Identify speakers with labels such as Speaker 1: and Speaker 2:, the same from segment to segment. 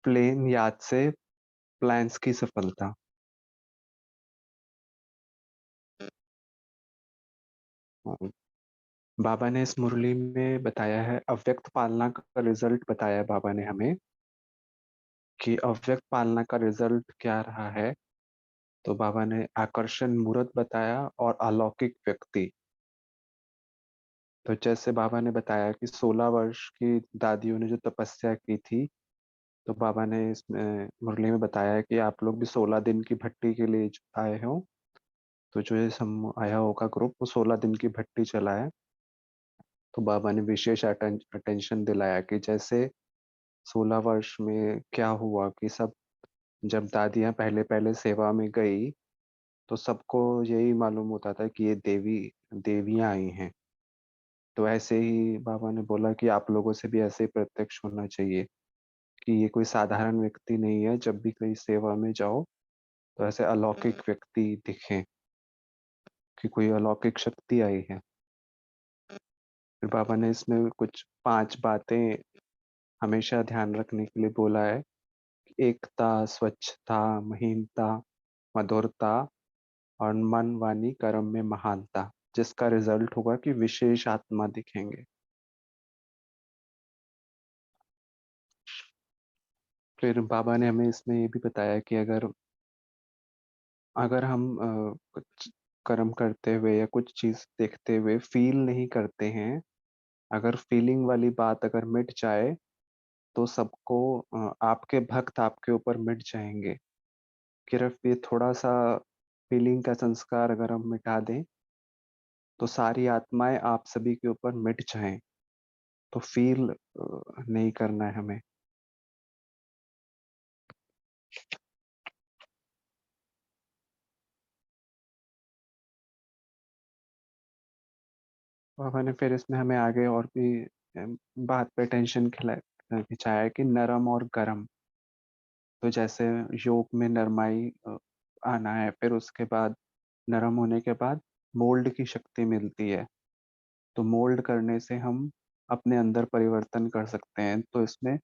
Speaker 1: Plane याद से plans की सफलता। बाबा ने इस मुरली में बताया है, अव्यक्त पालना का रिजल्ट बताया है बाबा ने हमें कि अव्यक्त पालना का रिजल्ट क्या रहा है। तो बाबा ने आकर्षण मूर्त बताया और अलौकिक व्यक्ति। तो जैसे बाबा ने बताया कि 16 वर्ष की दादियों ने जो तपस्या की थी, तो बाबा ने इसमें मुरली में बताया है कि आप लोग भी 16 दिन की भट्टी के लिए आए हो। तो जो ये समूह आया होगा ग्रुप, वो 16 दिन की भट्टी चला है। तो बाबा ने विशेष अटेंशन दिलाया कि जैसे 16 वर्ष में क्या हुआ कि सब, जब दादियां पहले पहले सेवा में गई तो सबको यही मालूम होता था कि ये देवियां आई हैं। तो ऐसे ही बाबा ने बोला कि आप लोगों से भी ऐसे ही प्रत्यक्ष होना चाहिए कि ये कोई साधारण व्यक्ति नहीं है। जब भी कहीं सेवा में जाओ तो ऐसे अलौकिक व्यक्ति दिखें, कि कोई अलौकिक शक्ति आई है। फिर बाबा ने इसमें कुछ 5 बातें हमेशा ध्यान रखने के लिए बोला है। एकता, स्वच्छता, महीनता, मधुरता और मन वाणी कर्म में महानता, जिसका रिजल्ट होगा कि विशेष आत्मा दिखेंगे। फिर बाबा ने हमें इसमें ये भी बताया कि अगर अगर हम कुछ कर्म करते हुए या कुछ चीज देखते हुए फील नहीं करते हैं, अगर फीलिंग वाली बात अगर मिट जाए तो सबको आपके भक्त आपके ऊपर मिट जाएंगे। सिर्फ ये थोड़ा सा फीलिंग का संस्कार अगर हम मिटा दें तो सारी आत्माएं आप सभी के ऊपर मिट जाएं। तो फील नहीं करना है हमें। बाबा ने फिर इसमें हमें आगे और भी बात पे टेंशन खिंचाया कि नरम और गरम। तो जैसे योग में नरमाई आना है, फिर उसके बाद नरम होने के बाद मोल्ड की शक्ति मिलती है। तो मोल्ड करने से हम अपने अंदर परिवर्तन कर सकते हैं। तो इसमें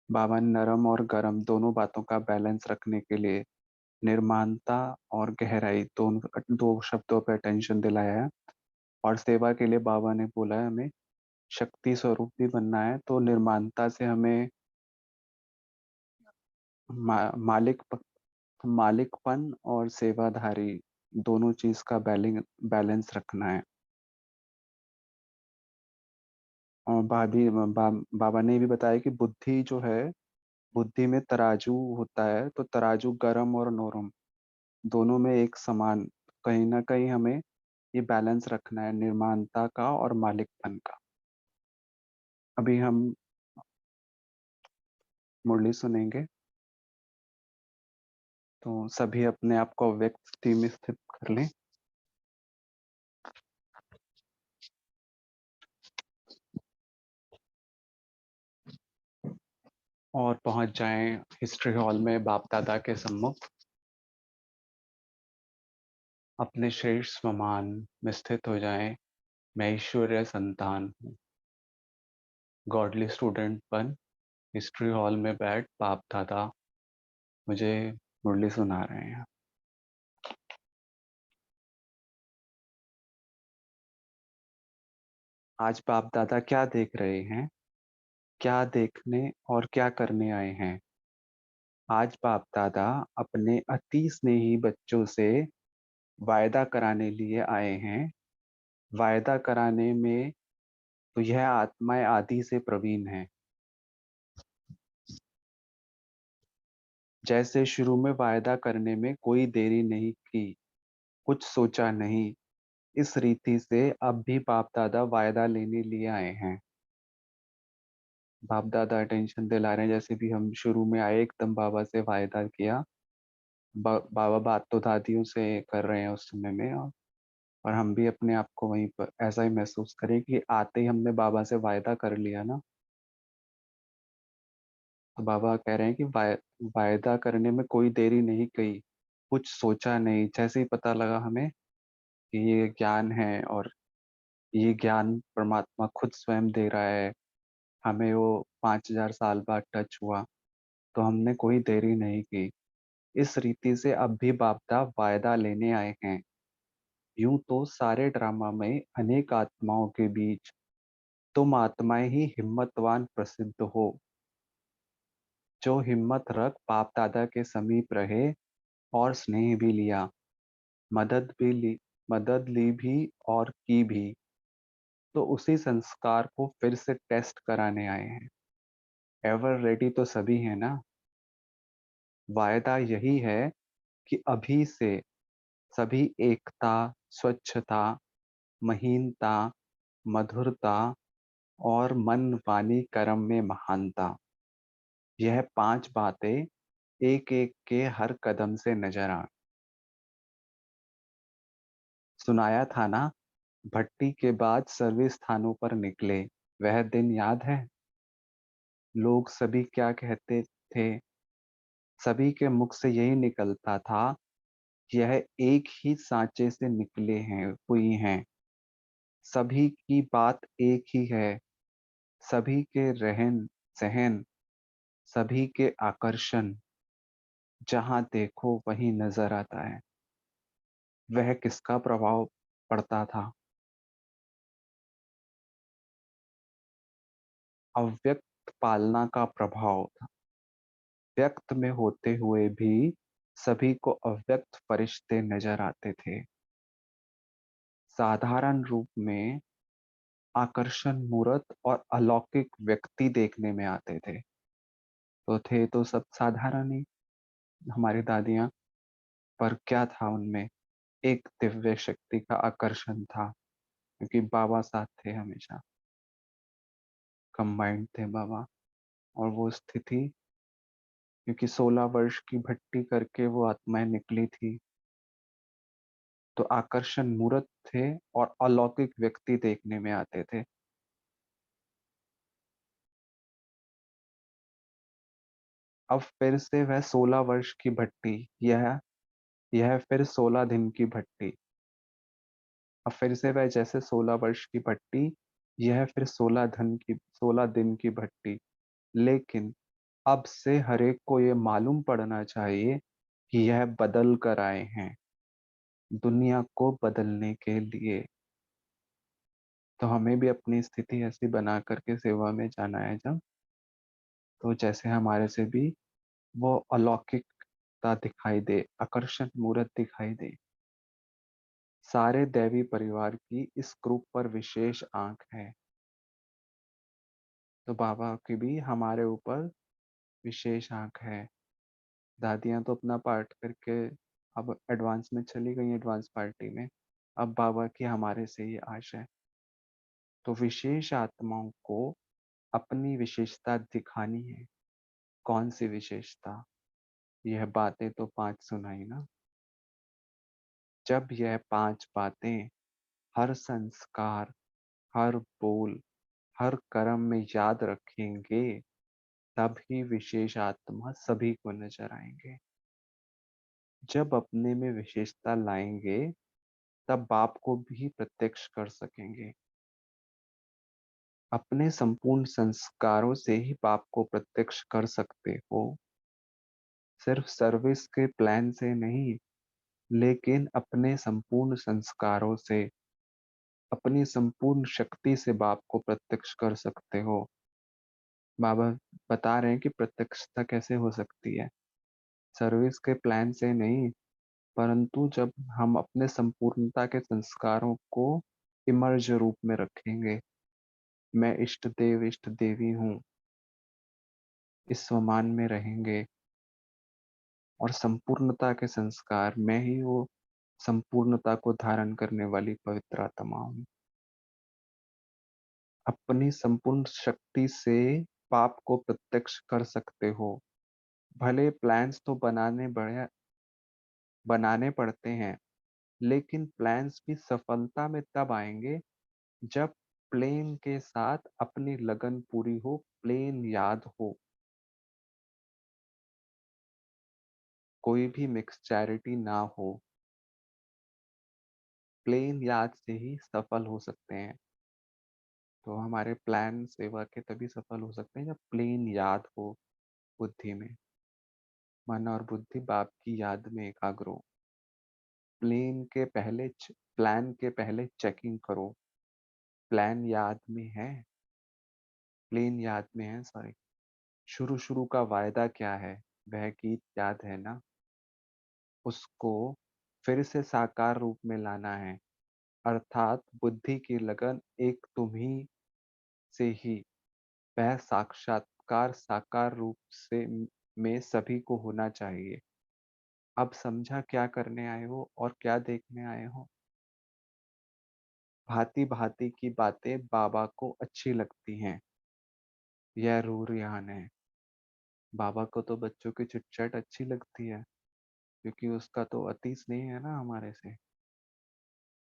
Speaker 1: बाबा ने नरम और गरम दोनों बातों का बैलेंस रखने के लिए निर्माणता और गहराई दोनों दो शब्दों पर अटेंशन दिलाया है। और सेवा के लिए बाबा ने बोला है हमें शक्ति स्वरूप भी बनना है। तो निर्माणता से हमें मालिक मालिकपन और सेवाधारी दोनों चीज का बैलेंस रखना है। और बाबा ने भी बताया कि बुद्धि जो है, बुद्धि में तराजू होता है। तो तराजू गरम और नरम दोनों में एक समान, कहीं ना कहीं हमें ये बैलेंस रखना है, निर्माणता का और मालिकपन का। अभी हम मुरली सुनेंगे। तो सभी अपने आप को व्यक्त स्थिति में स्थित कर लें और पहुंच जाएं हिस्ट्री हॉल में बाप दादा के सम्मुख। अपने श्रेष्ठ स्वमान में स्थित हो जाएं। मैं ईश्वरीय संतान हूँ, गॉडली स्टूडेंट बन हिस्ट्री हॉल में बैठ बाप दादा मुझे मुरली सुना रहे हैं। आज बाप दादा क्या देख रहे हैं, क्या देखने और क्या करने आए हैं। आज बाप दादा अपने अति स्नेही बच्चों से वायदा कराने लिए आए हैं। वायदा कराने में तो यह आत्माएं आदि से प्रवीण हैं। जैसे शुरू में वायदा करने में कोई देरी नहीं की, कुछ सोचा नहीं, इस रीति से अब भी बाप दादा वायदा लेने लिए आए हैं। बाप दादा अटेंशन दिला रहे हैं, जैसे भी हम शुरू में आए एकदम बाबा से वायदा किया। बाबा बात तो दादियों से कर रहे हैं उस समय में, और हम भी अपने आप को वहीं पर ऐसा ही महसूस करें कि आते ही हमने बाबा से वायदा कर लिया ना। तो बाबा कह रहे हैं कि वायदा करने में कोई देरी नहीं की, कुछ सोचा नहीं। जैसे ही पता लगा हमें कि ये ज्ञान है और ये ज्ञान परमात्मा खुद स्वयं दे रहा है, हमें वो 5000 साल बाद टच हुआ। तो हमने कोई देरी नहीं की। इस रीति से अब भी बापदा वायदा लेने आए हैं। यूं तो सारे ड्रामा में अनेक आत्माओं के बीच तुम आत्माएं ही हिम्मतवान प्रसिद्ध हो, जो हिम्मत रख बाप दादा के समीप रहे और स्नेह भी लिया, मदद भी ली मदद ली भी और की भी। तो उसी संस्कार को फिर से टेस्ट कराने आए हैं। एवर रेडी तो सभी है ना। वायदा यही है कि अभी से सभी एकता, स्वच्छता, महीनता, मधुरता और मन वाणी कर्म में महानता, यह 5 बातें एक एक के हर कदम से नजर आ। सुनाया था ना, भट्टी के बाद सर्वे स्थानों पर निकले, वह दिन याद है? लोग सभी क्या कहते थे? सभी के मुख से यही निकलता था, यह एक ही सांचे से निकले हैं हुई हैं। सभी की बात एक ही है, सभी के रहन सहन, सभी के आकर्षण, जहां देखो वही नजर आता है। वह किसका प्रभाव पड़ता था? अव्यक्त पालना का प्रभाव था। व्यक्त में होते हुए भी सभी को अव्यक्त फरिश्ते नजर आते थे। साधारण रूप में आकर्षण मूर्त और अलौकिक व्यक्ति देखने में आते थे। तो थे तो सब साधारण ही, हमारी दादियां, पर क्या था उनमें? एक दिव्य शक्ति का आकर्षण था, क्योंकि बाबा साथ थे हमेशा। कंबाइंड थे बाबा। और वो स्थिति, क्योंकि 16 वर्ष की भट्टी करके वो आत्माएं निकली थी, तो आकर्षण मूर्त थे और अलौकिक व्यक्ति देखने में आते थे। अब फिर से वह 16 वर्ष की भट्टी, यह फिर 16 दिन की भट्टी। अब फिर से वह जैसे 16 वर्ष की भट्टी, यह फिर 16 दिन की भट्टी। लेकिन अब से हर एक को ये मालूम पड़ना चाहिए कि यह बदल कर आए हैं दुनिया को बदलने के लिए। तो हमें भी अपनी स्थिति ऐसी बना करके सेवा में जाना है जब, तो जैसे हमारे से भी वो अलौकिकता दिखाई दे, आकर्षण मूर्त दिखाई दे। सारे दैवी परिवार की इस ग्रुप पर विशेष आंख है। तो बाबा की भी हमारे ऊपर विशेष आंख है। दादियां तो अपना पार्ट करके अब एडवांस में चली गई, एडवांस पार्टी में। अब बाबा की हमारे से ही आश है। तो विशेष आत्माओं को अपनी विशेषता दिखानी है। कौन सी विशेषता? यह बातें तो 5 सुनाई ना। जब यह 5 बातें हर संस्कार, हर बोल, हर कर्म में याद रखेंगे, तब ही विशेष आत्मा सभी को नजर आएंगे। जब अपने में विशेषता लाएंगे, तब बाप को भी प्रत्यक्ष कर सकेंगे। अपने संपूर्ण संस्कारों से ही बाप को प्रत्यक्ष कर सकते हो, सिर्फ सर्विस के प्लान से नहीं, लेकिन अपने संपूर्ण संस्कारों से, अपनी संपूर्ण शक्ति से बाप को प्रत्यक्ष कर सकते हो। बाबा बता रहे हैं कि प्रत्यक्षता कैसे हो सकती है। सर्विस के प्लान से नहीं, परंतु जब हम अपने संपूर्णता के संस्कारों को इमर्ज रूप में रखेंगे। मैं इष्ट देव इष्ट देवी हूँ, इस स्वमान में रहेंगे, और संपूर्णता के संस्कार, मैं ही वो संपूर्णता को धारण करने वाली पवित्र आत्मा हूँ। अपनी संपूर्ण शक्ति से पाप को प्रत्यक्ष कर सकते हो। भले प्लान्स तो बनाने पड़ते हैं, लेकिन प्लान्स भी सफलता में तब आएंगे जब प्लेन के साथ अपनी लगन पूरी हो, प्लेन याद हो। कोई भी मिक्स चैरिटी ना हो, प्लेन याद से ही सफल हो सकते हैं। तो हमारे प्लान सेवा के तभी सफल हो सकते हैं जब प्लेन याद हो बुद्धि में। मन और बुद्धि बाप की याद में एकाग्र हो। प्लान के पहले चेकिंग करो। प्लान याद में है, प्लेन याद में है, सॉरी। शुरू शुरू का वायदा क्या है, वह गीत याद है ना। उसको फिर से साकार रूप में लाना है, अर्थात बुद्धि की लगन एक तुम ही से ही। वह साक्षात्कार साकार रूप से में सभी को होना चाहिए। अब समझा क्या करने आए हो और क्या देखने आए हो। भांति भांति की बातें बाबा को अच्छी लगती हैं। यह रूरियान है। बाबा को तो बच्चों की चिटचट अच्छी लगती है, क्योंकि उसका तो अति स्नेह है ना हमारे से।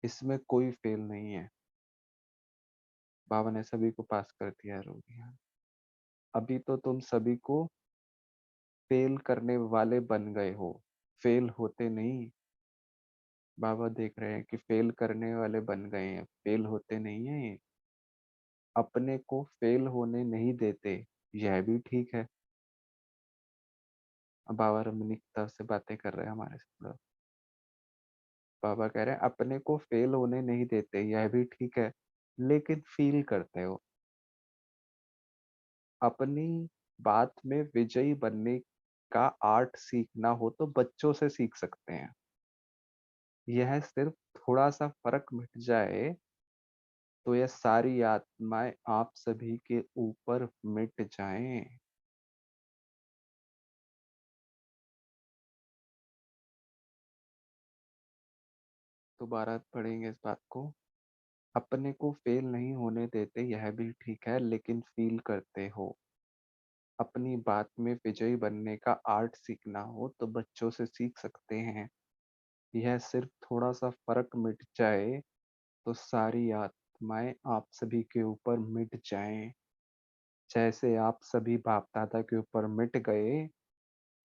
Speaker 1: इसमें कोई फेल नहीं है। बाबा ने सभी को पास कर दिया रूरियान। अभी तो तुम सभी को फेल करने वाले बन गए हो, फेल होते नहीं। बाबा देख रहे हैं कि फेल करने वाले बन गए हैं, फेल होते नहीं है ये। अपने को फेल होने नहीं देते, यह भी ठीक है। अब बाबा रमणीकता से बातें कर रहे हैं हमारे साथ। बाबा कह रहे हैं अपने को फेल होने नहीं देते, यह भी ठीक है, लेकिन फील करते हो। अपनी बात में विजयी बनने का आर्ट सीखना हो तो बच्चों से सीख सकते हैं। यह सिर्फ थोड़ा सा फर्क मिट जाए तो यह सारी आत्माएं आप सभी के ऊपर मिट जाएं। दोबारा पढ़ेंगे इस बात को। अपने को फेल नहीं होने देते, यह भी ठीक है, लेकिन फील करते हो। अपनी बात में विजयी बनने का आर्ट सीखना हो तो बच्चों से सीख सकते हैं। यह सिर्फ थोड़ा सा फर्क मिट जाए तो सारी आत्माएं आप सभी के ऊपर मिट जाएं। जैसे आप सभी बाप दादा के ऊपर मिट गए,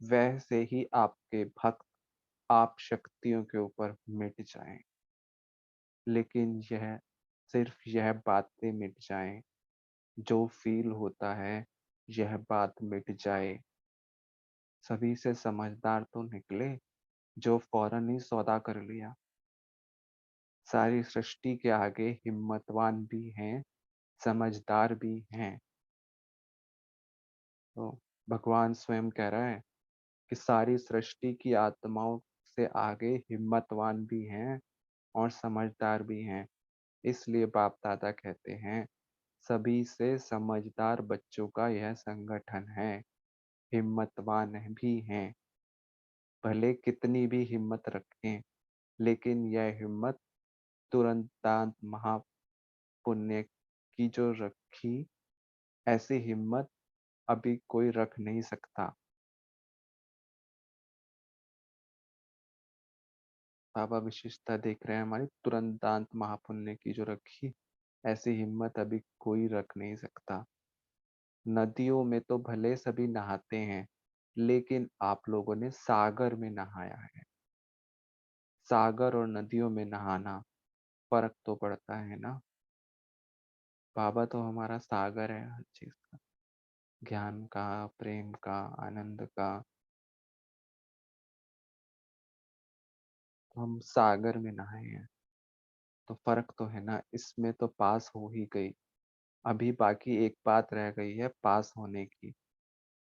Speaker 1: वैसे ही आपके भक्त आप शक्तियों के ऊपर मिट जाएं। लेकिन यह सिर्फ यह बातें मिट जाएं, जो फील होता है यह बात मिट जाए। सभी से समझदार तो निकले जो फौरन ही सौदा कर लिया। सारी सृष्टि के आगे हिम्मतवान भी हैं, समझदार भी हैं। तो भगवान स्वयं कह रहा है कि सारी सृष्टि की आत्माओं से आगे हिम्मतवान भी हैं और समझदार भी हैं। इसलिए बाप दादा कहते हैं सभी से समझदार बच्चों का यह संगठन है। हिम्मतवान भी हैं, भले कितनी भी हिम्मत रखें, लेकिन यह हिम्मत तुरंतांत महापुण्य की जो रखी, ऐसी हिम्मत अभी कोई रख नहीं सकता। बाबा विशेषता देख रहे हैं हमारी, तुरंतांत महापुण्य की जो रखी, ऐसी हिम्मत अभी कोई रख नहीं सकता। नदियों में तो भले सभी नहाते हैं, लेकिन आप लोगों ने सागर में नहाया है। सागर और नदियों में नहाना फर्क तो पड़ता है ना। बाबा तो हमारा सागर है हर चीज का, ज्ञान का, प्रेम का, आनंद का। तो हम सागर में नहाए हैं, तो फर्क तो है ना। इसमें तो पास हो ही गई। अभी बाकी एक बात रह गई है पास होने की।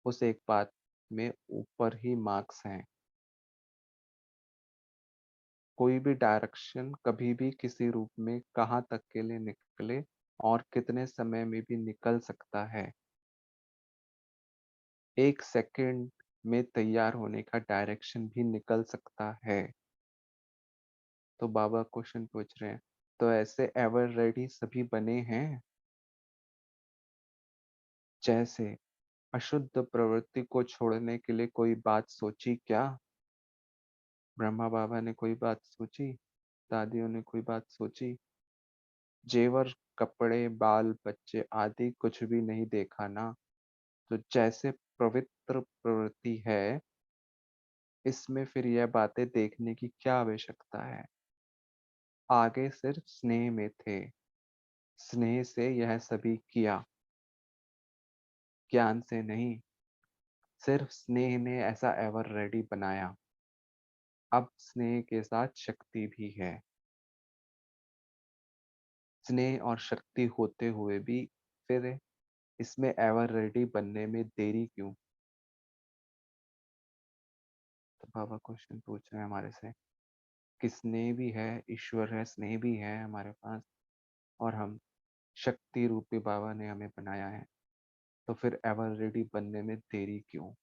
Speaker 1: उस एक बात में ऊपर ही मार्क्स हैं। कोई भी डायरेक्शन कभी भी किसी रूप में कहाँ तक के लिए निकले और कितने समय में भी निकल सकता है। एक सेकंड में तैयार होने का डायरेक्शन भी निकल सकता है। तो बाबा क्वेश्चन पूछ रहे हैं, तो ऐसे एवर रेडी सभी बने हैं। जैसे अशुद्ध प्रवृत्ति को छोड़ने के लिए कोई बात सोची क्या। ब्रह्मा बाबा ने कोई बात सोची, दादियों ने कोई बात सोची। जेवर, कपड़े, बाल बच्चे आदि कुछ भी नहीं देखा ना। तो जैसे पवित्र प्रवृत्ति है, इसमें फिर यह बातें देखने की क्या आवश्यकता है। आगे सिर्फ स्नेह में थे, स्नेह से यह सभी किया, ज्ञान से नहीं। सिर्फ स्नेह ने ऐसा एवर रेडी बनाया। अब स्नेह के साथ शक्ति भी है। स्नेह और शक्ति होते हुए भी फिर इसमें एवर रेडी बनने में देरी क्यों? तो बाबा क्वेश्चन पूछ रहे हैं हमारे से कि स्नेह भी है, ईश्वर है, स्नेह भी है हमारे पास, और हम शक्ति रूपी बाबा ने हमें बनाया है, तो फिर एवर रेडी बनने में देरी क्यों?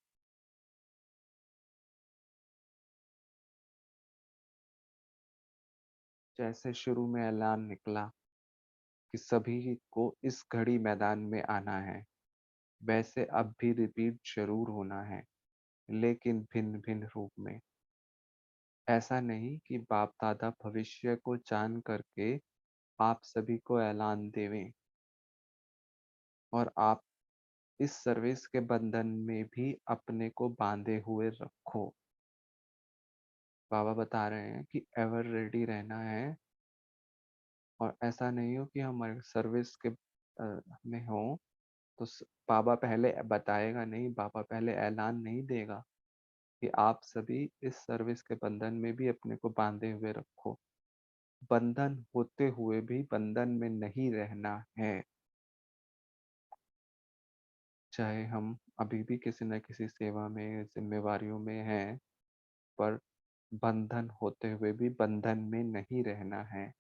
Speaker 1: जैसे शुरू में ऐलान निकला कि सभी को इस घड़ी मैदान में आना है, वैसे अब भी रिपीट जरूर होना है, लेकिन भिन्न भिन्न रूप में। ऐसा नहीं कि बाप दादा भविष्य को जान करके आप सभी को ऐलान देवें और आप इस सर्विस के बंधन में भी अपने को बांधे हुए रखो। बाबा बता रहे हैं कि एवर रेडी रहना है, और ऐसा नहीं हो कि हमारे सर्विस के में हो तो बाबा पहले बताएगा नहीं, बाबा पहले ऐलान नहीं देगा कि आप सभी इस सर्विस के बंधन में भी अपने को बांधे हुए रखो। बंधन होते हुए भी बंधन में नहीं रहना है। चाहे हम अभी भी किसी न किसी सेवा में, जिम्मेवारियों में हैं, पर बंधन होते हुए भी बंधन में नहीं रहना है।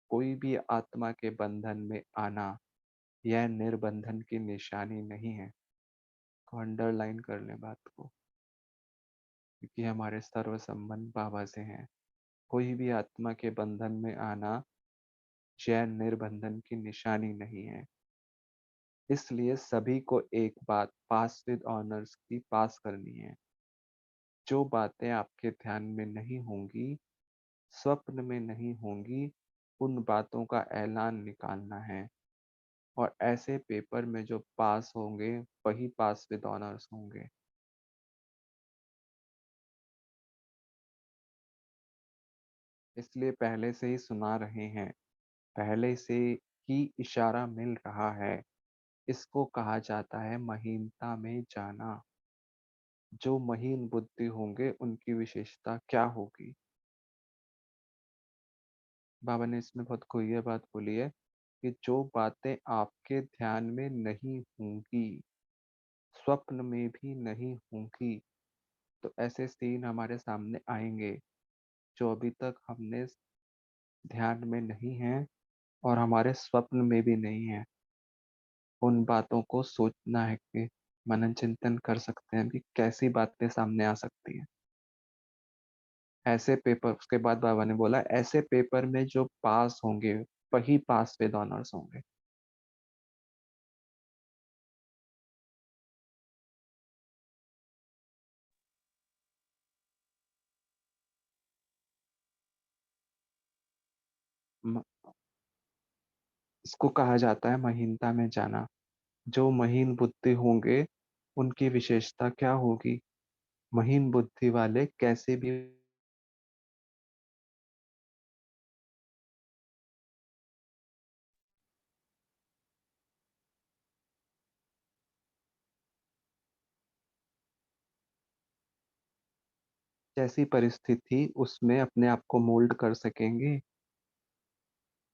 Speaker 1: कोई भी आत्मा के बंधन में आना यह निर्बंधन की निशानी नहीं है। को अंडरलाइन कर लें बात को, क्योंकि हमारे सर्व संबंध बाबा से हैं। कोई भी आत्मा के बंधन में आना जैन निर्बंधन की निशानी नहीं है। इसलिए सभी को एक बात पास विद ऑनर्स की पास करनी है। जो बातें आपके ध्यान में नहीं होंगी, स्वप्न में नहीं होंगी, उन बातों का ऐलान निकालना है। और ऐसे पेपर में जो पास होंगे वही पास विद ऑनर्स होंगे। इसलिए पहले से ही सुना रहे हैं, पहले से ही इशारा मिल रहा है। इसको कहा जाता है महीनता में जाना। जो महीन बुद्धि होंगे उनकी विशेषता क्या होगी? बाबा ने इसमें बहुत कोई बात बोली है कि जो बातें आपके ध्यान में नहीं होंगी, स्वप्न में भी नहीं होंगी, तो ऐसे सीन हमारे सामने आएंगे जो अभी तक हमने ध्यान में नहीं है और हमारे स्वप्न में भी नहीं है। उन बातों को सोचना है कि मनन चिंतन कर सकते हैं कि कैसी बातें सामने आ सकती हैं। ऐसे पेपर, उसके बाद बाबा ने बोला ऐसे पेपर में जो पास होंगे वही पास विद ऑनर्स होंगे। म- इसको कहा जाता है महीनता में जाना। जो महीन बुद्धि होंगे उनकी विशेषता क्या होगी? महीन बुद्धि वाले कैसे भी जैसी परिस्थिति उसमें अपने आप को मोल्ड कर सकेंगे,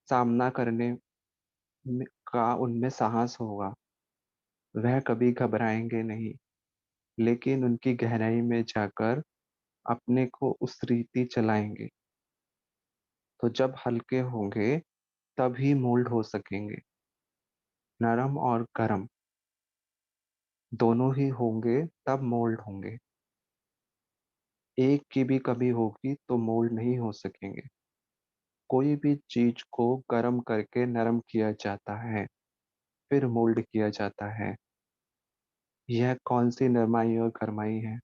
Speaker 1: सामना करने का उनमें साहस होगा। वह कभी घबराएंगे नहीं, लेकिन उनकी गहराई में जाकर अपने को उस रीति चलाएंगे। तो जब हल्के होंगे तभी मोल्ड हो सकेंगे। नरम और गरम दोनों ही होंगे तब मोल्ड होंगे। एक की भी कमी होगी तो मोल्ड नहीं हो सकेंगे। कोई भी चीज को गर्म करके नरम किया जाता है, फिर मोल्ड किया जाता है। यह कौन सी नरमाई और गरमाई है?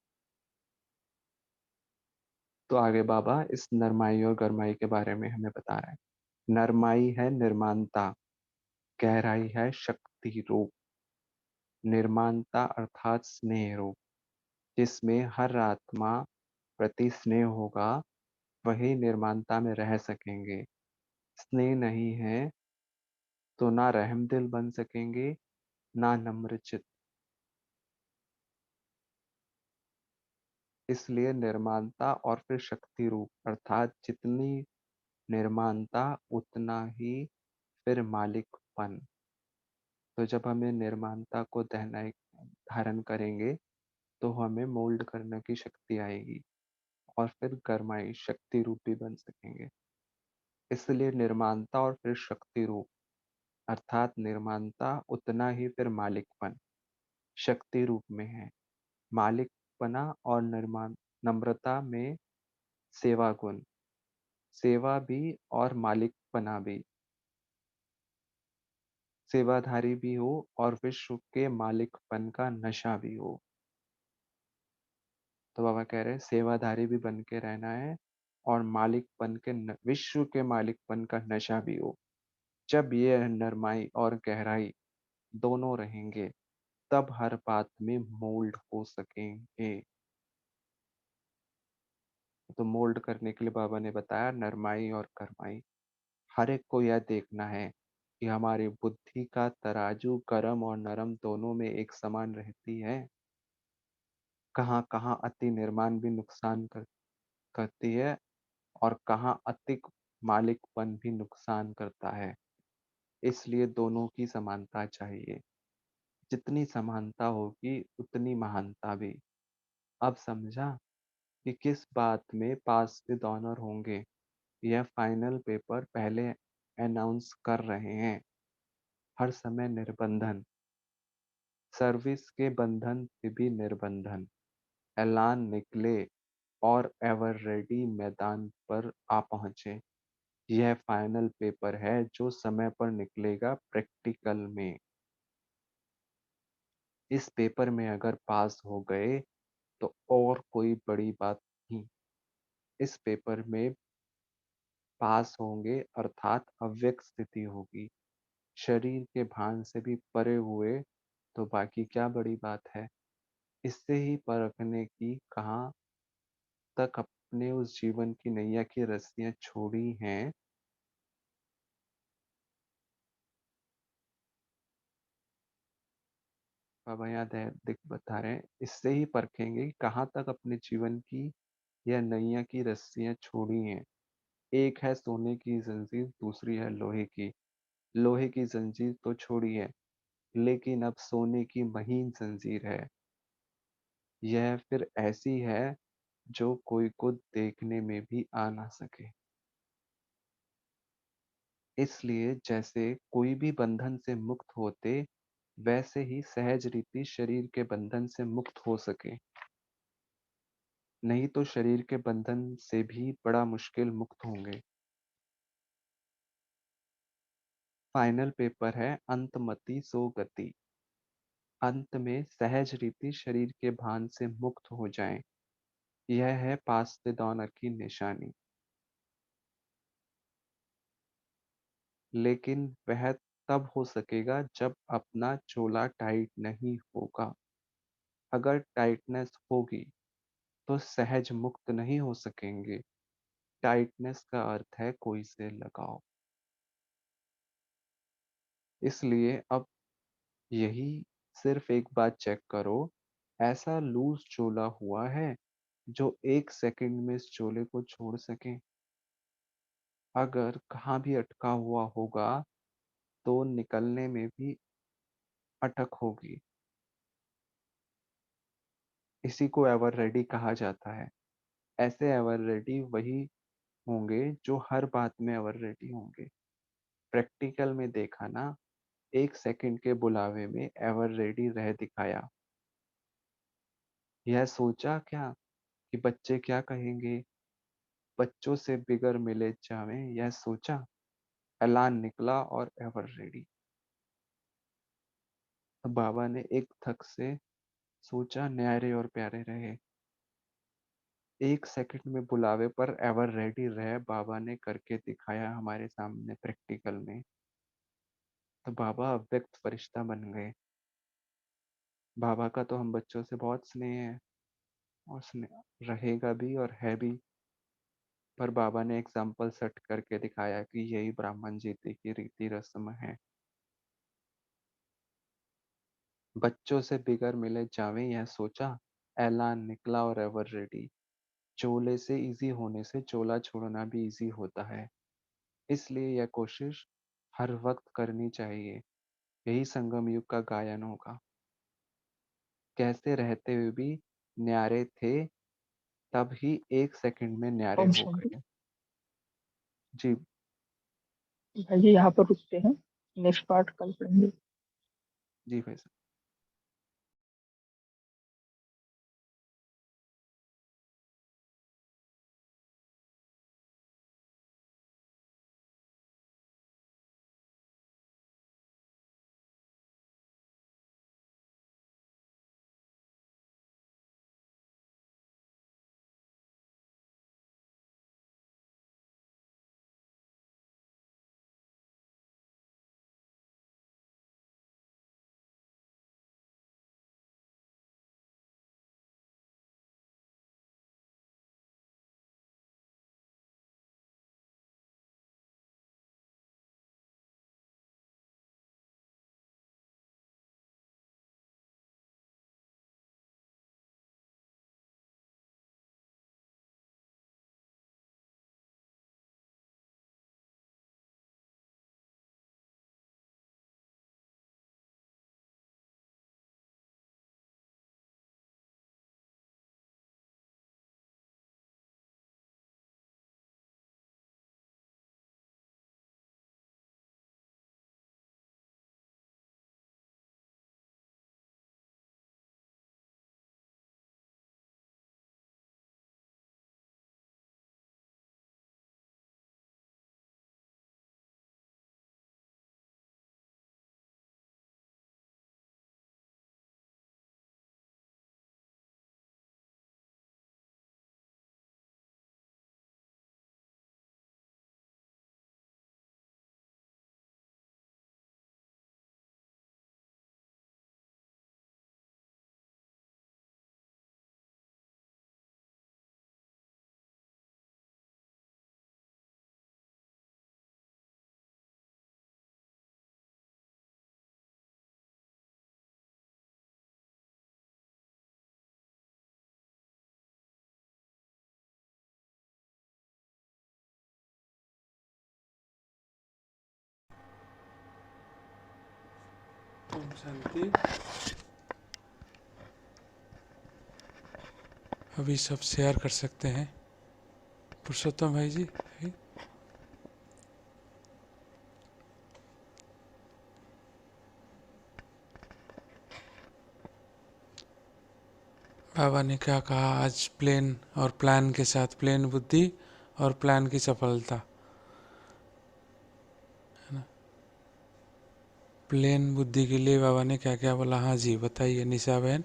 Speaker 1: तो आगे बाबा इस नरमाई और गरमाई के बारे में हमें बता रहे हैं। नरमाई है निर्माणता, गहराई है शक्ति रूप। निर्माणता अर्थात स्नेह रूप, जिसमें हर आत्मा प्रति स्नेह होगा, वही निर्माणता में रह सकेंगे। स्नेह नहीं है तो ना रहम दिल बन सकेंगे, ना नम्र चित्त। इसलिए निर्माणता और फिर शक्ति रूप, अर्थात जितनी निर्माणता उतना ही फिर मालिकपन। तो जब हमें निर्माणता को धारण करेंगे तो हमें मोल्ड करने की शक्ति आएगी और फिर गरमाई शक्ति रूप भी बन सकेंगे। इसलिए निर्माणता और फिर शक्ति रूप, अर्थात निर्माणता उतना ही फिर मालिकपन शक्ति रूप में है। मालिकपना और निर्माण नम्रता में सेवा गुण, सेवा भी और मालिकपना भी, सेवाधारी भी हो और विश्व के मालिकपन का नशा भी हो। तो बाबा कह रहे हैं सेवाधारी भी बन के रहना है और विश्व के मालिकपन का नशा भी हो। जब ये नरमाई और गहराई दोनों रहेंगे तब हर बात में मोल्ड हो सकेंगे। तो मोल्ड करने के लिए बाबा ने बताया नरमाई और करमाई। हर एक को यह देखना है कि हमारी बुद्धि का तराजू गर्म और नरम दोनों में एक समान रहती है। कहाँ कहाँ अति निर्माण भी करती है और कहाँ अतिक मालिकपन भी नुकसान करता है। इसलिए दोनों की समानता चाहिए। जितनी समानता होगी उतनी महानता भी। अब समझा कि किस बात में पास विद ऑनर होंगे। यह फाइनल पेपर पहले अनाउंस कर रहे हैं। हर समय निर्बंधन, सर्विस के बंधन से भी निर्बंधन। ऐलान निकले और एवर रेडी मैदान पर आ पहुंचे। यह फाइनल पेपर है जो समय पर निकलेगा प्रैक्टिकल में। इस पेपर में अगर पास हो गए तो और कोई बड़ी बात नहीं। इस पेपर में पास होंगे अर्थात अव्यक्त स्थिति होगी। शरीर के भान से भी परे हुए तो बाकी क्या बड़ी बात है। इससे ही परखने की कहाँ तक अपने उस जीवन की नैया की रस्सियां छोड़ी हैं। बाबा याद है दिख बता रहे हैं, इससे ही परखेंगे कि कहाँ तक अपने जीवन की यह नैया की रस्सियां छोड़ी हैं। एक है सोने की जंजीर, दूसरी है लोहे की। लोहे की जंजीर तो छोड़ी है, लेकिन अब सोने की महीन जंजीर है। यह फिर ऐसी है जो कोई को देखने में भी आ ना सके। इसलिए जैसे कोई भी बंधन से मुक्त होते, वैसे ही सहज रीति शरीर के बंधन से मुक्त हो सके। नहीं तो शरीर के बंधन से भी बड़ा मुश्किल मुक्त होंगे। फाइनल पेपर है अंतमति सो गति। अंत में सहज रीति शरीर के भान से मुक्त हो जाएं। यह है पास विद ऑनर की निशानी। लेकिन वह तब हो सकेगा जब अपना चोला टाइट नहीं होगा। अगर टाइटनेस होगी तो सहज मुक्त नहीं हो सकेंगे। टाइटनेस का अर्थ है कोई से लगाव। इसलिए अब यही सिर्फ एक बात चेक करो, ऐसा लूज चोला हुआ है जो 1 सेकंड में इस चोले को छोड़ सके। अगर कहाँ भी अटका हुआ होगा तो निकलने में भी अटक होगी। इसी को एवर रेडी कहा जाता है। ऐसे एवर रेडी वही होंगे जो हर बात में एवर रेडी होंगे। प्रैक्टिकल में देखा ना, 1 सेकंड के बुलावे में एवर रेडी रह दिखाया। यह सोचा क्या कि बच्चे क्या कहेंगे, बच्चों से बिगर मिले जावे, यह सोचा। ऐलान निकला और एवर रेडी। तो बाबा ने एक थक से सोचा न्यारे और प्यारे रहे। 1 सेकंड में बुलावे पर एवर रेडी रहे बाबा ने करके दिखाया हमारे सामने प्रैक्टिकल में। तो बाबा अव्यक्त फरिश्ता बन गए। बाबा का तो हम बच्चों से बहुत स्नेह है और स्नेह रहेगा भी और है भी। पर बाबा ने एग्जाम्पल सेट करके दिखाया कि यही ब्राह्मण जीते की रीति रस्म है। बच्चों से बिगर मिले जावे, यह सोचा। ऐलान निकला और एवर रेडी। चोले से इजी होने से चोला छोड़ना भी इजी होता है, इसलिए यह कोशिश हर वक्त करनी चाहिए। यही संगम युग का गायन होगा। कैसे रहते हुए भी न्यारे थे, तब ही एक सेकंड में न्यारे
Speaker 2: ओम
Speaker 1: हो
Speaker 2: शांति।
Speaker 1: गए। जी।
Speaker 2: भाई जी यहाँ पर रुकते हैं, नेक्स्ट पार्ट कल पढ़ेंगे।
Speaker 1: जी भाई साहब।
Speaker 3: ओम शांति। अभी सब शेयर कर सकते हैं। पुरुषोत्तम भाई जी है? बाबा ने क्या कहा आज? प्लेन और प्लान के साथ, प्लेन बुद्धि और प्लान की सफलता, है ना? प्लेन बुद्धि के लिए बाबा ने क्या क्या बोला? हाँ जी बताइए निशा बहन।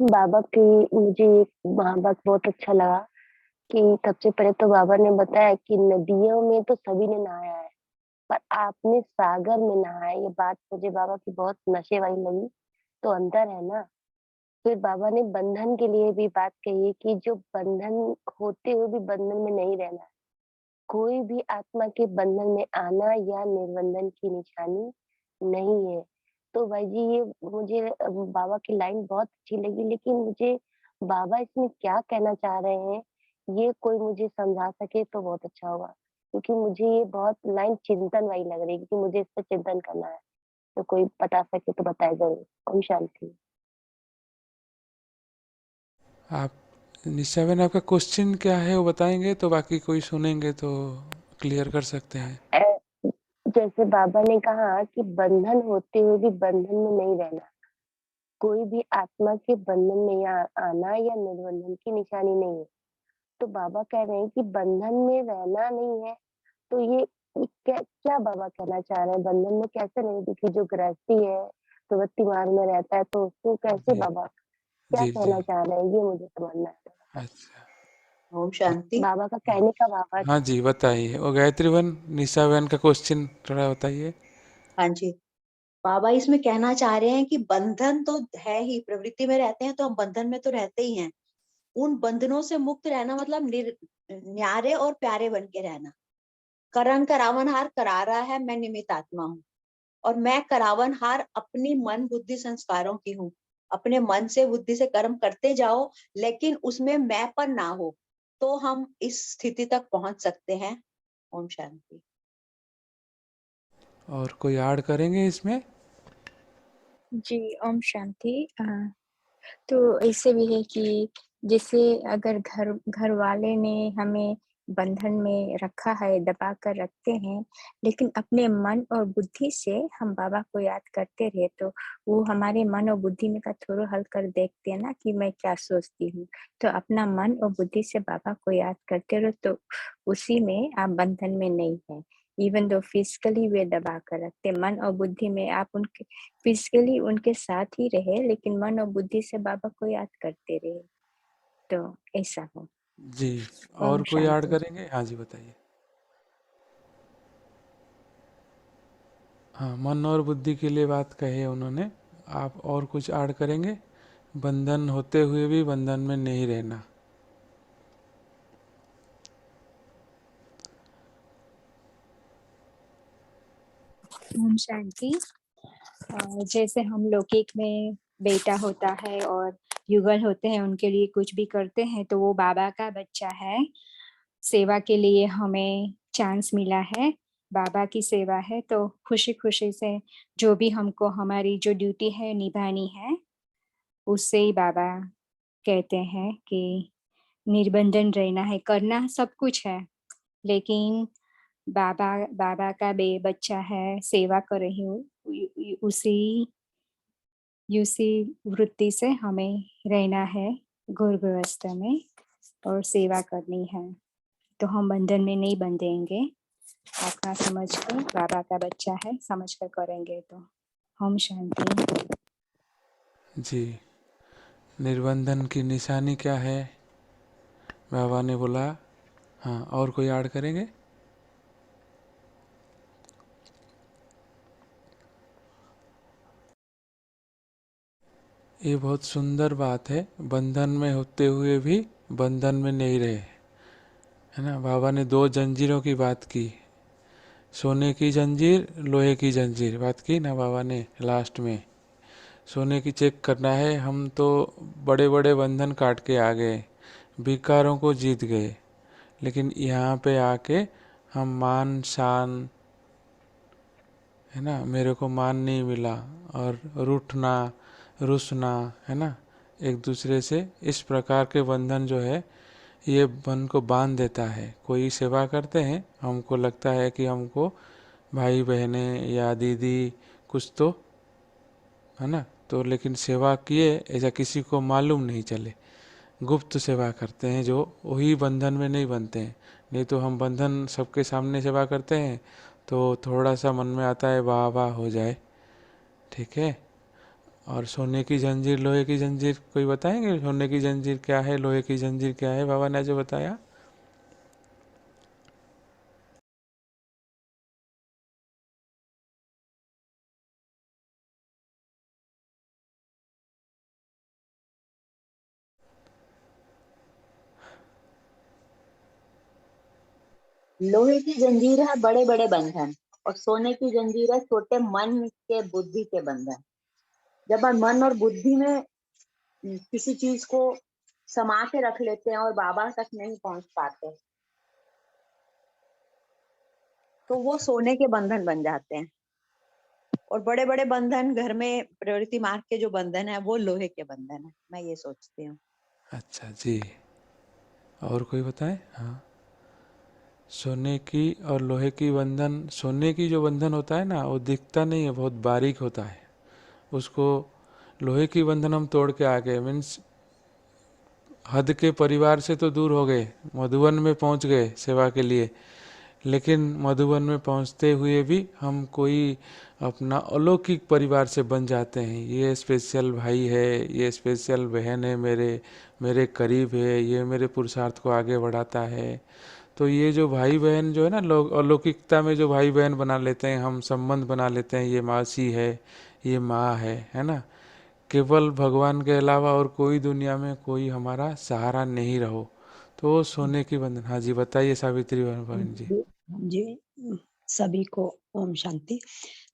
Speaker 4: बाबा की मुझे एक वहाँ बात बहुत अच्छा लगा कि सबसे पहले तो बाबा ने बताया कि नदियों में तो सभी ने नहाया है, पर आपने सागर में नहाया है। ये बात मुझे बाबा की बहुत नशे वाली लगी। तो अंदर है ना। फिर बाबा ने बंधन के लिए भी बात कही है कि जो बंधन होते हुए भी बंधन में नहीं रहना है। कोई भी आत्मा के बंधन में आना या निर्बंधन की निशानी नहीं है। तो भाई जी ये मुझे बाबा की लाइन बहुत अच्छी लगी, लेकिन मुझे बाबा इसमें क्या कहना चाह रहे हैं ये कोई मुझे समझा सके तो बहुत अच्छा होगा, क्योंकि मुझे ये बहुत लाइन चिंतन वाली लग रही है, क्योंकि मुझे इस पर चिंतन करना है। तो कोई बता सके तो बताए जरूर। ओम शांति।
Speaker 3: आप निशा बहन आपका क्वेश्चन क्या है वो बताएंगे तो बाकी कोई सुनेंगे तो क्लियर कर सकते हैं।
Speaker 4: जैसे बाबा ने कहा कि बंधन होते हुए भी बंधन में नहीं रहना, कोई भी आत्मा के बंधन में या आना या निर्बंधन की निशानी नहीं है। तो बाबा कह रहे हैं कि बंधन में रहना नहीं है। तो ये क्या क्या बाबा कहना चाह रहे हैं? बंधन में कैसे नहीं? क्योंकि जो गृहस्थी है तो वो तिमार में रहता है, तो उसको कैसे
Speaker 3: जी
Speaker 4: बाबा क्या
Speaker 3: जी जी।
Speaker 4: कहना चाह रहे हैं ये मुझे समझना है।
Speaker 3: अच्छा।
Speaker 5: ओम शांति।
Speaker 4: बाबा का कहने का भाव।
Speaker 3: हाँ जी बताइए। वो गायत्री बहन निशा बहन का क्वेश्चन थोड़ा बताइए।
Speaker 5: हाँ जी, बाबा इसमें कहना चाह रहे हैं कि बंधन तो है ही, प्रवृत्ति में रहते हैं तो हम बंधन में तो रहते ही हैं। उन बंधनों से मुक्त रहना मतलब न्यारे और प्यारे बन के रहना। करण का रावणहार करा रहा है, मैं निमित्त आत्मा हूँ। और मैं करावनहार अपनी मन बुद्धि संस्कारों की हूँ। अपने मन से बुद्धि से कर्म करते जाओ, लेकिन उसमें मैंपन ना हो, तो हम इस स्थिति तक पहुंच सकते हैं। ओम शांति।
Speaker 3: और कोई ऐड करेंगे इसमें?
Speaker 6: जी, ओम शांति। तो ऐसे भी है कि जैसे अगर घर वाले ने हमें बंधन में रखा है, दबा कर रखते हैं, लेकिन अपने मन और बुद्धि से हम बाबा को याद करते रहे, तो वो हमारे मन और बुद्धि में का थोड़ा हल कर देखते हैं ना कि मैं क्या सोचती हूँ। तो अपना मन और बुद्धि से बाबा को याद करते रहो, तो उसी में आप बंधन में नहीं है। इवन दो फिजिकली वे दबा कर रखते, मन और बुद्धि में आप उनके फिजिकली उनके साथ ही रहे, लेकिन मन और बुद्धि से बाबा को याद करते रहे, तो ऐसा हो।
Speaker 3: जी, और
Speaker 6: ओम
Speaker 3: कोई ऐड
Speaker 6: शांति।
Speaker 3: करेंगे? हाँ जी, बताइए। हाँ, मन और बुद्धि के लिए बात कही है उन्होंने। आप और कुछ ऐड करेंगे? बंधन होते हुए भी बंधन में नहीं रहना।
Speaker 7: ओम शांति। जैसे हम लौकिक में बेटा होता है और युगल होते हैं, उनके लिए कुछ भी करते हैं, तो वो बाबा का बच्चा है। सेवा के लिए हमें चांस मिला है, बाबा की सेवा है, तो खुशी खुशी से जो भी हमको हमारी जो ड्यूटी है निभानी है, उससे ही बाबा कहते हैं कि निर्बंधन रहना है, करना सब कुछ है, लेकिन बाबा का बच्चा है, सेवा कर रही हूँ, उसी वृत्ति से हमें रहना है गुरु व्यवस्था में और सेवा करनी है, तो हम बंधन में नहीं बंधेंगे। अपना समझ कर बाबा का बच्चा है समझ कर करेंगे तो हम शांति।
Speaker 3: जी, निर्बंधन की निशानी क्या है? बाबा ने बोला। हाँ, और कोई ऐड करेंगे? ये बहुत सुंदर बात है, बंधन में होते हुए भी बंधन में नहीं रहे, है ना। बाबा ने दो जंजीरों की बात की, सोने की जंजीर, लोहे की जंजीर, बात की ना बाबा ने लास्ट में। सोने की चेक करना है, हम तो बड़े बड़े बंधन काट के आ गए, विकारों को जीत गए, लेकिन यहाँ पे आके हम मान शान, है ना, मेरे को मान नहीं मिला, और रूठना, रुसना, है ना, एक दूसरे से, इस प्रकार के बंधन जो है ये मन को बांध देता है। कोई सेवा करते हैं, हमको लगता है कि हमको भाई बहने या दीदी कुछ तो, है ना, तो लेकिन सेवा किए ऐसा किसी को मालूम नहीं चले, गुप्त सेवा करते हैं, जो वही बंधन में नहीं बनते हैं। नहीं तो हम बंधन सबके सामने सेवा करते हैं तो थोड़ा सा मन में आता है वाह वाह हो जाए, ठीक है। और सोने की जंजीर, लोहे की जंजीर, कोई बताएंगे सोने की जंजीर क्या है, लोहे की जंजीर क्या है? बाबा ने जो बताया।
Speaker 5: लोहे की जंजीर है बड़े बड़े बंधन, और सोने की जंजीर है छोटे मन के बुद्धि के बंधन। जब हम मन और बुद्धि में किसी चीज को समा के रख लेते हैं और बाबा तक नहीं पहुंच पाते, तो वो सोने के बंधन बन जाते हैं। और बड़े बड़े बंधन घर में प्रवृत्ति मार्ग के जो बंधन है वो लोहे के बंधन है, मैं ये सोचती हूँ।
Speaker 3: अच्छा जी, और कोई बताए? हाँ, सोने की और लोहे की बंधन, सोने की जो बंधन होता है ना वो दिखता नहीं है, बहुत बारीक होता है उसको। लोहे की बंधन हम तोड़ के आ गए, मीन्स हद के परिवार से तो दूर हो गए, मधुबन में पहुंच गए सेवा के लिए, लेकिन मधुबन में पहुंचते हुए भी हम कोई अपना अलौकिक परिवार से बन जाते हैं। ये स्पेशल भाई है, ये स्पेशल बहन है, मेरे करीब है, ये मेरे पुरुषार्थ को आगे बढ़ाता है। तो ये जो भाई बहन जो है ना, लोग अलौकिकता में जो भाई बहन बना लेते हैं, हम संबंध बना लेते हैं, ये मासी है, ये माँ है ना। केवल भगवान के अलावा और कोई दुनिया में कोई हमारा सहारा नहीं रहो, तो वो सोने की बंधन। हाँ जी, बताइए सावित्री बहन जी।
Speaker 8: जी, सभी को ओम शांति।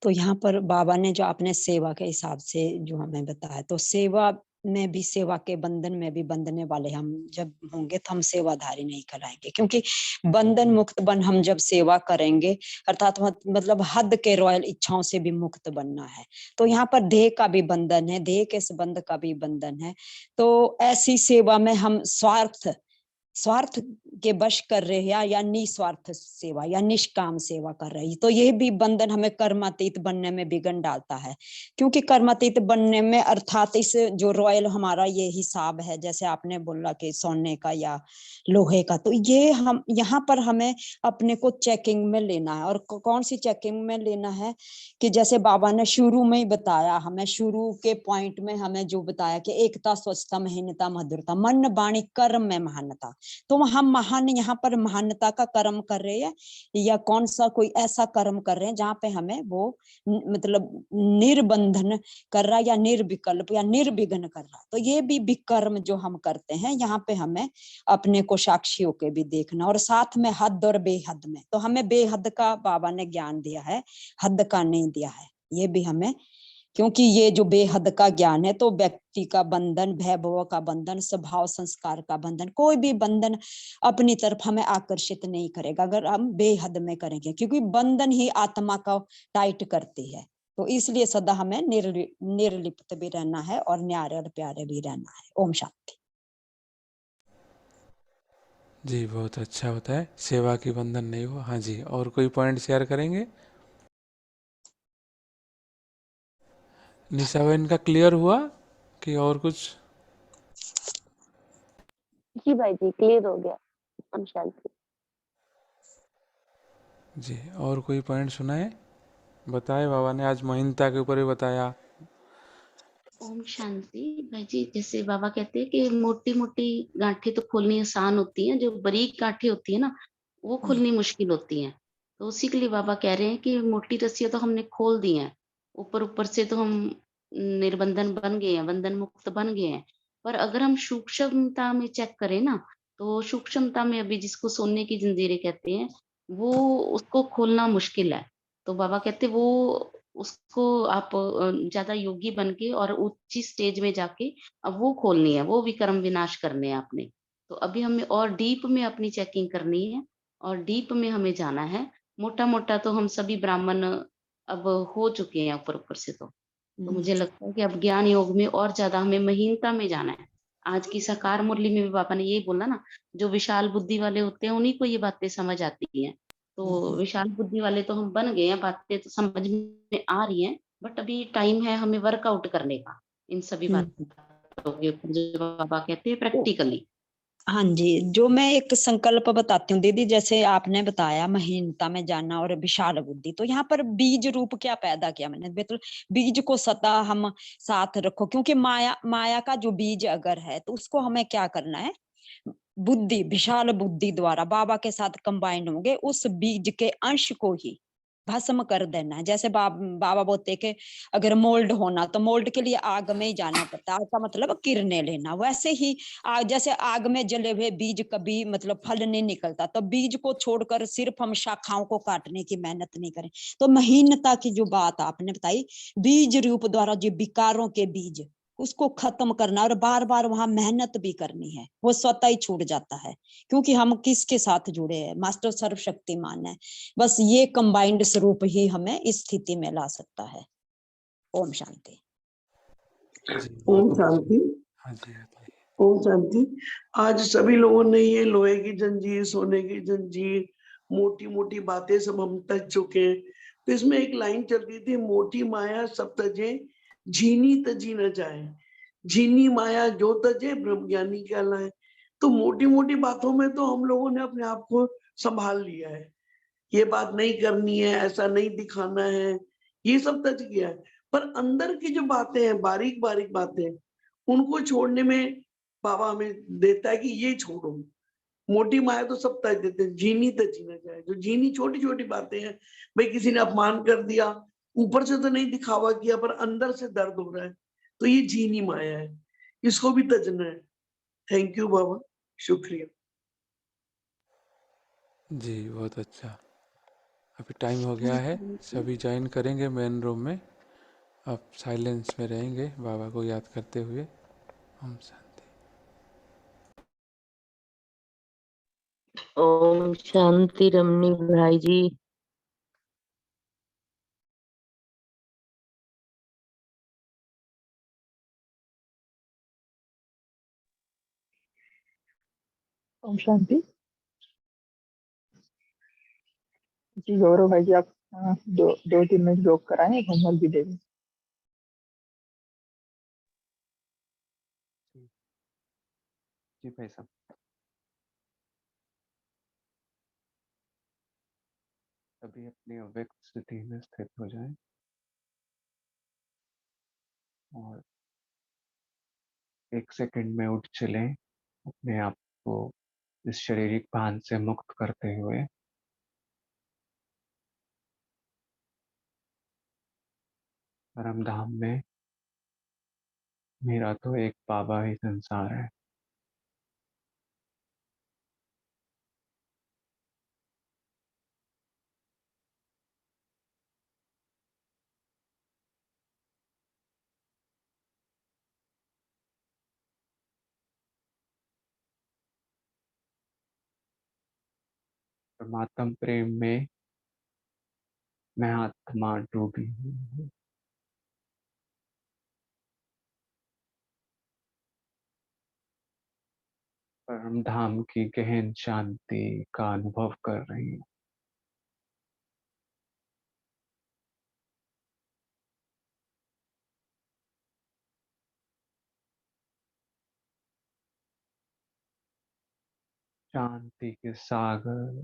Speaker 8: तो यहाँ पर बाबा ने जो आपने सेवा के हिसाब से जो हमें बताया, तो सेवा में भी, सेवा के बंधन में भी बंधने वाले हम जब होंगे तो हम सेवाधारी नहीं कहलाएंगे, क्योंकि बंधन मुक्त बन हम जब सेवा करेंगे, अर्थात मतलब हद के रॉयल इच्छाओं से भी मुक्त बनना है। तो यहाँ पर देह का भी बंधन है, देह के संबंध का भी बंधन है। तो ऐसी सेवा में हम स्वार्थ के वश कर रहे हैं या निस्वार्थ सेवा या निष्काम सेवा कर रहे हैं, तो ये भी बंधन हमें कर्मातीत बनने में विघ्न डालता है। क्योंकि कर्मातीत बनने में, अर्थात इस जो रॉयल हमारा ये हिसाब है, जैसे आपने बोला कि सोने का या लोहे का, तो ये हम यहाँ पर हमें अपने को चेकिंग में लेना है। और कौन सी चेकिंग में लेना है कि जैसे बाबा ने शुरू में ही बताया, हमें शुरू के पॉइंट में हमें जो बताया कि एकता, स्वच्छता, महीनता, मधुरता, मन, वाणी, कर्म में महानता। तो हम महान, यहाँ पर महानता का कर्म कर रहे हैं या कौन सा कोई ऐसा कर्म कर रहे हैं जहाँ पे हमें वो मतलब निर्बंधन कर रहा है या निर्विकल्प या निर्विघ्न कर रहा है। तो ये भी विकर्म जो हम करते हैं, यहाँ पे हमें अपने को साक्षी होके भी देखना, और साथ में हद और बेहद में। तो हमें बेहद का बाबा ने ज्ञान दिया है, हद का नहीं दिया है। ये भी हमें, क्योंकि ये जो बेहद का ज्ञान है, तो व्यक्ति का बंधन, वैभव का बंधन, स्वभाव संस्कार का बंधन, कोई भी बंधन अपनी तरफ हमें आकर्षित नहीं करेगा अगर हम बेहद में करेंगे, क्योंकि बंधन ही आत्मा का टाइट करती है। तो इसलिए सदा हमें निर्लिप्त भी रहना है और न्यारे और प्यारे भी रहना है। ओम शांति।
Speaker 3: जी, बहुत अच्छा होता है, सेवा की बंधन नहीं हो। हाँ जी, और कोई पॉइंट शेयर करेंगे? निशा बहन का क्लियर हुआ कि और कुछ?
Speaker 4: जी भाई जी, क्लियर हो गया। ओम शांति।
Speaker 3: जी, और कोई पॉइंट सुनाए, बताए। बाबा ने आज महीनता के ऊपर ही बताया।
Speaker 9: ओम शांति। भाई जी, जैसे बाबा कहते हैं कि मोटी मोटी गांठें तो खोलनी आसान होती हैं, जो बारीक गांठें होती है ना, वो खोलनी मुश्किल होती हैं। तो उसी के लिए बाबा कह रहे हैं कि मोटी रस्सियां तो हमने खोल दी हैं, ऊपर ऊपर से तो हम निर्बंधन बन गए हैं, बंधन मुक्त बन गए हैं। पर अगर हम सूक्ष्मता में चेक करें ना, तो सूक्ष्मता में अभी जिसको सोने की जंजीरें कहते हैं, वो उसको खोलना मुश्किल है। तो बाबा कहते वो उसको आप ज्यादा योगी बन के और ऊंची स्टेज में जाके अब वो खोलनी है, वो विक्रम विनाश करने हैं आपने। तो अभी हमें और डीप में अपनी चेकिंग करनी है और डीप में हमें जाना है। मोटा मोटा तो हम सभी ब्राह्मण अब हो चुके हैं ऊपर ऊपर से। तो मुझे लगता है कि अब ज्ञान योग में और ज्यादा हमें महीनता में जाना है। आज की साकार मुरली में भी पापा ने यही बोला ना, जो विशाल बुद्धि वाले होते हैं उन्हीं को ये बातें समझ आती हैं। तो विशाल बुद्धि वाले तो हम बन गए हैं, बातें तो समझ में आ रही हैं, बट अभी टाइम है हमें वर्कआउट करने का इन सभी बातों के ऊपर, जो बाबा कहते हैं प्रैक्टिकली।
Speaker 8: हाँ जी, जो मैं एक संकल्प बताती हूँ दीदी, जैसे आपने बताया महीनता में जाना और विशाल बुद्धि, तो यहाँ पर बीज रूप क्या पैदा किया मैंने, मतलब बीज को सदा हम साथ रखो, क्योंकि माया का जो बीज अगर है तो उसको हमें क्या करना है, बुद्धि, विशाल बुद्धि द्वारा बाबा के साथ कंबाइन होंगे, उस बीज के अंश को ही भस्म कर देना है। जैसे बाबा बोलते कि अगर मोल्ड होना तो मोल्ड के लिए आग में ही जाना पड़ता है, आग का मतलब किरणें लेना। वैसे ही जैसे आग में जले हुए बीज कभी मतलब फल नहीं निकलता, तो बीज को छोड़कर सिर्फ हम शाखाओं को काटने की मेहनत नहीं करें। तो महीनता की जो बात आपने बताई, बीज रूप द्वारा जो विकारों के बीज, उसको खत्म करना और बार बार वहां मेहनत भी करनी है, वो स्वतः ही छूट जाता है, क्योंकि हम किसके साथ जुड़े हैं, मास्टर सर्वशक्तिमान है। बस ये कंबाइंड स्वरूप ही हमें इस स्थिति में ला सकता है। ओम शांति।
Speaker 10: ओम शांति।
Speaker 3: हाँ जी, बताइए।
Speaker 10: ओम शांति। आज सभी लोगों ने ये लोहे की जंजीर, सोने की जंजीर, मोटी मोटी बातें सब हम तज चुके हैं। तो इसमें एक लाइन चलती थी, मोटी माया सब तजे, झीनी तजी न जाए। झीनी माया जो तजे ब्रह्म ज्ञानी कहलाए। तो मोटी मोटी बातों में तो हम लोगों ने अपने आप को संभाल लिया है, ये बात नहीं करनी है, ऐसा नहीं दिखाना है, ये सब तज गया है। पर अंदर की जो बातें हैं, बारीक बारीक बातें, उनको छोड़ने में बाबा हमें देता है कि ये छोड़ो। मोटी माया तो सब तज देते हैं, झीनी तक जीना जाए। जो झीनी छोटी छोटी बातें हैं, भाई किसी ने अपमान कर दिया, ऊपर से तो नहीं दिखावा किया पर अंदर से दर्द हो रहा है, तो ये झीनी माया है, इसको भी तजना है। थैंक यू बाबा, शुक्रिया।
Speaker 3: जी, बहुत अच्छा। अभी टाइम हो गया है, सभी ज्वाइन करेंगे मेन रूम में। अब साइलेंस में रहेंगे बाबा को याद करते हुए। ओम शांति।
Speaker 11: ओम शांति रमनी भाई जी।
Speaker 2: ओम शांति। जी गौरव भाई जी, आप 2-3 मिनट योग कराएं, होमवर्क भी देंगे।
Speaker 1: जी भाई साहब। अभी अपनी अव्यक्त स्थिति में स्थित हो जाएं और 1 सेकंड में उठ चलें, अपने आप को इस शारीरिक भान से मुक्त करते हुए। परम धाम में मेरा तो एक बाबा ही संसार है। परमात्म प्रेम में मैं आत्मा डूबी हुई हूँ। परम धाम की गहन शांति का अनुभव कर रही हूँ। शांति के सागर,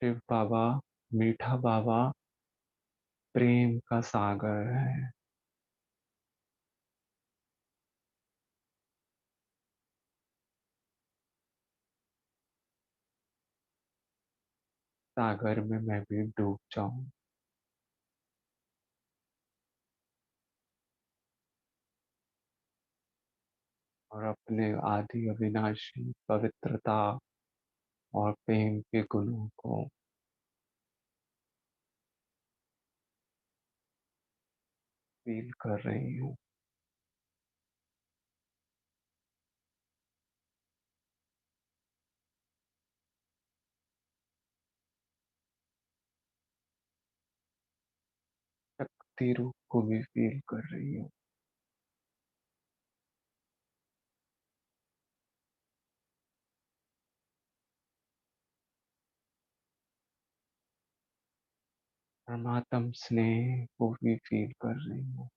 Speaker 1: शिव बाबा, मीठा बाबा प्रेम का सागर है। सागर में मैं भी डूब जाऊं और अपने आदि अविनाशी पवित्रता और प्रेम के गुणों को फील कर रही हूँ। शक्ति रूप को भी फील कर रही हूँ। परमात्म स्नेह को भी फील कर रही हूँ।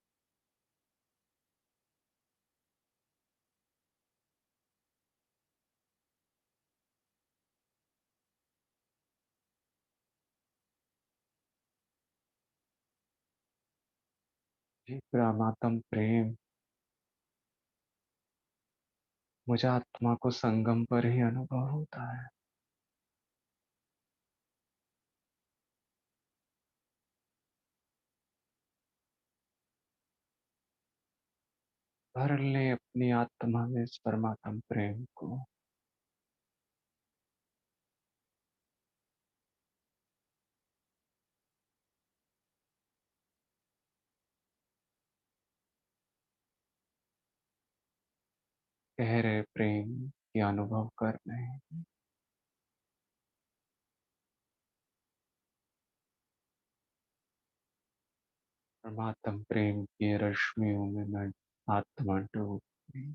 Speaker 1: ये परमात्म प्रेम मुझे आत्मा को संगम पर ही अनुभव होता है। भर ले अपनी आत्मा में इस परमात्म प्रेम को। गहरे प्रेम की अनुभव कर रहे हैं। परमात्म प्रेम की रश्मियों में मैं आत्मा डूब गई।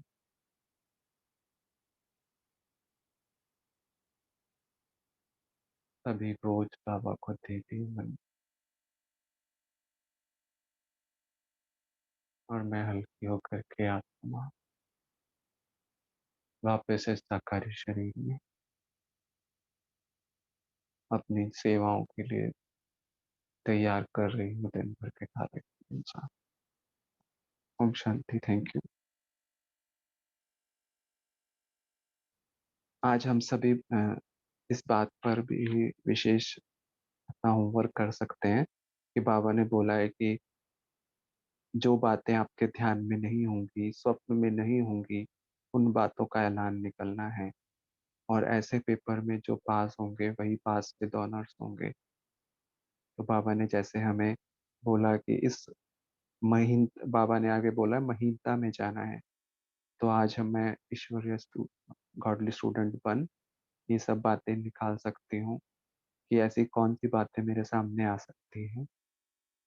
Speaker 1: सभी बोझ बाबा को दे दी मन और मैं हल्की होकर के आत्मा वापस इस साकारी शरीर में अपनी सेवाओं के लिए तैयार कर रही हूँ दिन भर के कार्य के अनुसार। ओम शांति। Thank you. आज हम सभी इस बात पर भी विशेष अपना होमवर्क कर सकते हैं कि बाबा ने बोला है कि जो बातें आपके ध्यान में नहीं होंगी, स्वप्न में नहीं होंगी, उन बातों का ऐलान निकलना है और ऐसे पेपर में जो पास होंगे वही पास विद ऑनर्स होंगे। तो बाबा ने जैसे हमें बोला कि इस बाबा ने आगे बोला महीनता में जाना है, तो आज मैं ईश्वरीय गॉडली स्टूडेंट बन ये सब बातें निकाल सकती हूँ कि ऐसी कौन सी बातें मेरे सामने आ सकती हैं।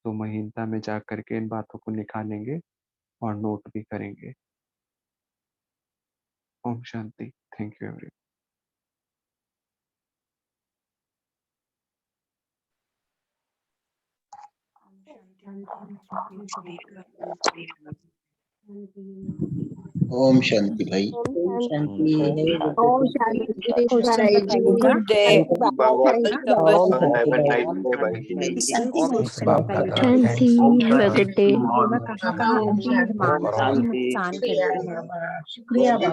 Speaker 1: तो महीनता में जा करके इन बातों को निकालेंगे और नोट भी करेंगे। Om Shanti. Thank you everyone.
Speaker 12: Om Shanti भाई।
Speaker 4: ओम शांति।
Speaker 5: ओम शांति
Speaker 7: ओम शांति।
Speaker 8: Good day.
Speaker 12: बाबा
Speaker 8: welcome.
Speaker 12: Have a nice day भाई।
Speaker 6: Shanti, have a good day.
Speaker 5: Om Shanti.
Speaker 12: Om Shanti.
Speaker 5: शुक्रिया बाबा, शुक्रिया बाबा।